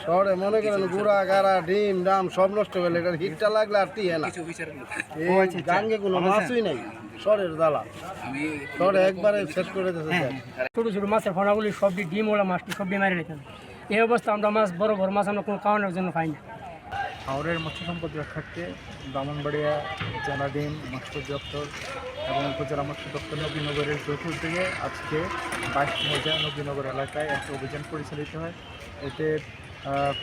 শহরে মনে করেন গুড়া গাড়া ডিম ডাম সব নষ্ট হয়ে গেলে হিটটা লাগলে আর টিয়ে না গাঙ্গে কোনো মাছই নাই শহরের জ্বালা শহরে একবারে শেষ করে দিয়েছে। ছোটো ছোটো মাছের ফোনাগুলি সবটি ডিম ওলা মাছটি সবটি মারি নিতে এই অবস্থা আমরা মাছ বড় বড় মাছ আমরা কোনো কারণের জন্য পাই না। হাওরের মৎস্য সম্পদ রক্ষার্থে ব্রাহ্মণবাড়িয়া জেলা ডিম মৎস্য দপ্তর এবং উপজেলা মৎস্য দপ্তর নবীনগরের যৌথ উদ্যোগে আজকে 22 মৌজা নবীনগর এলাকায় একটা অভিযান পরিচালিত হয়। এতে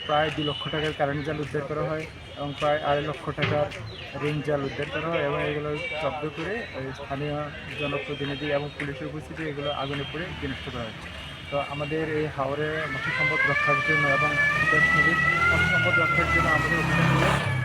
প্রায় 2 লক্ষ টাকার কারেন্ট জাল উদ্ধার করা হয় এবং প্রায় 2.5 লক্ষ টাকার রিং জাল উদ্ধার করা হয় এবং এগুলো জব্দ করে স্থানীয় জনপ্রতিনিধি এবং পুলিশের উপস্থিতি এগুলো আগুনে পুড়ে বিনষ্ট করা হয়। তো আমাদের এই হাওরে মৎস্য সম্পদ রক্ষার জন্য এবং নদীর মৎস্য সম্পদ রক্ষার জন্য আমাদের অভিযান